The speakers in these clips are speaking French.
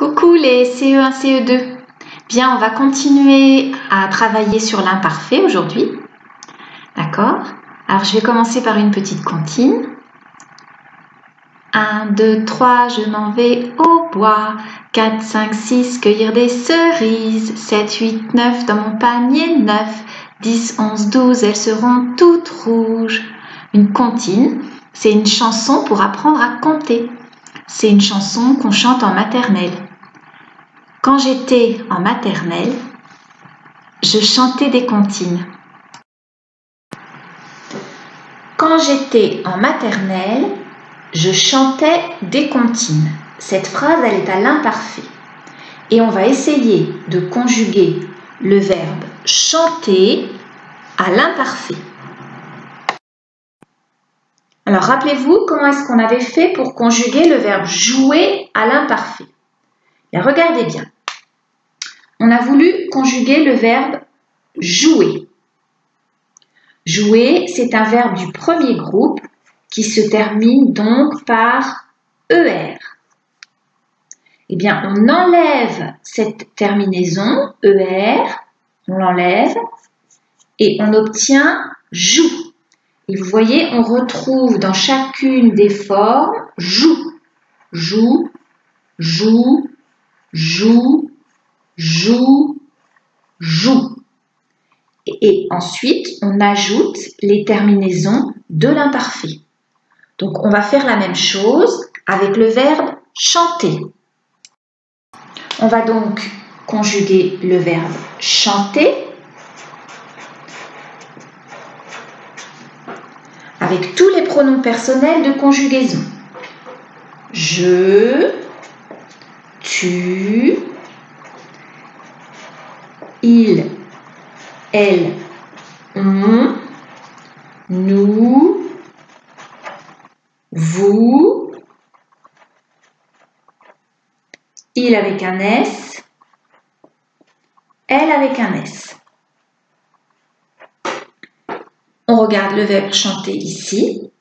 Coucou les CE1, CE2. Bien, on va continuer à travailler sur l'imparfait aujourd'hui. D'accord? Alors, je vais commencer par une petite comptine. 1, 2, 3, je m'en vais au bois. 4, 5, 6, cueillir des cerises. 7, 8, 9, dans mon panier 9. 10, 11, 12, elles seront toutes rouges. Une comptine, c'est une chanson pour apprendre à compter. C'est une chanson qu'on chante en maternelle. Quand j'étais en maternelle, je chantais des comptines. Quand j'étais en maternelle, je chantais des comptines. Cette phrase, elle est à l'imparfait. Et on va essayer de conjuguer le verbe chanter à l'imparfait. Alors, rappelez-vous comment est-ce qu'on avait fait pour conjuguer le verbe jouer à l'imparfait. Bien, regardez bien. On a voulu conjuguer le verbe jouer. Jouer, c'est un verbe du premier groupe qui se termine donc par ER. Eh bien, on enlève cette terminaison ER, on l'enlève et on obtient joue. Et vous voyez, on retrouve dans chacune des formes joue, joue, joue, joue, joue, joue. Et ensuite, on ajoute les terminaisons de l'imparfait. Donc, on va faire la même chose avec le verbe chanter. On va donc conjuguer le verbe chanter avec tous les pronoms personnels de conjugaison. Je, tu, il, elle, on, nous, vous, il avec un S, elle avec un S. On regarde le verbe chanter ici.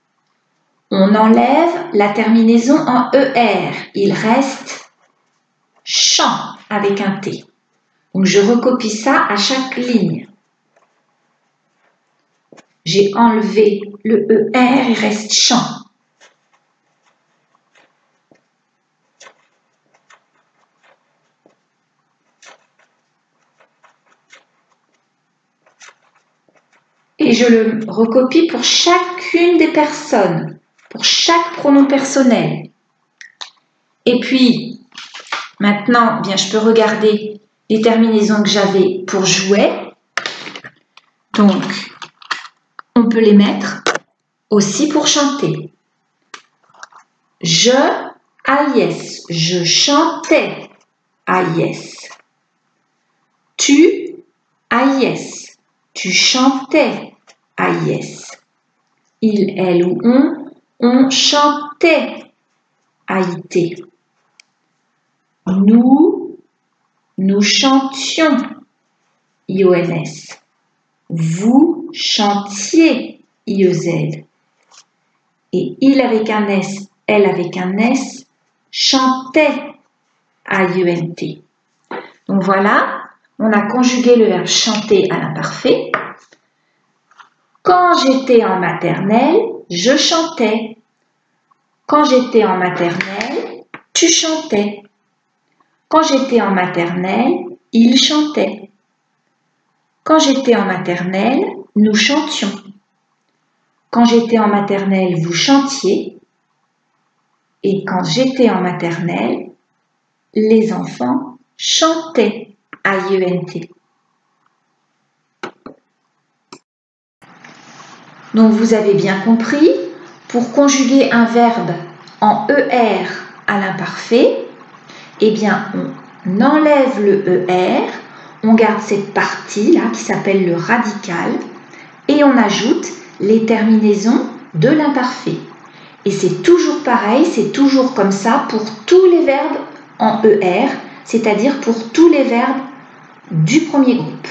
On enlève la terminaison en ER. Il reste chant avec un T. Donc je recopie ça à chaque ligne. J'ai enlevé le ER, il reste chant. Et je le recopie pour chacune des personnes, pour chaque pronom personnel. Et puis, maintenant, bien, je peux regarder les terminaisons que j'avais pour jouer. Donc, on peut les mettre aussi pour chanter. Je, AIS, je chantais, AIS. Tu, AIS, tu chantais, AIS. Il, elle ou on chantait, AIT. Nous chantions, IONS. Vous chantiez, IEZ. Et il avec un S, elle avec un S, chantait, AIENT. Donc voilà, on a conjugué le verbe chanter à l'imparfait. Quand j'étais en maternelle, je chantais. Quand j'étais en maternelle, tu chantais. Quand j'étais en maternelle, il chantait. Quand j'étais en maternelle, nous chantions. Quand j'étais en maternelle, vous chantiez. Et quand j'étais en maternelle, les enfants chantaient, AIENT. Donc vous avez bien compris, pour conjuguer un verbe en ER à l'imparfait, eh bien on enlève le ER, on garde cette partie-là qui s'appelle le radical et on ajoute les terminaisons de l'imparfait. Et c'est toujours pareil, c'est toujours comme ça pour tous les verbes en ER, c'est-à-dire pour tous les verbes du premier groupe.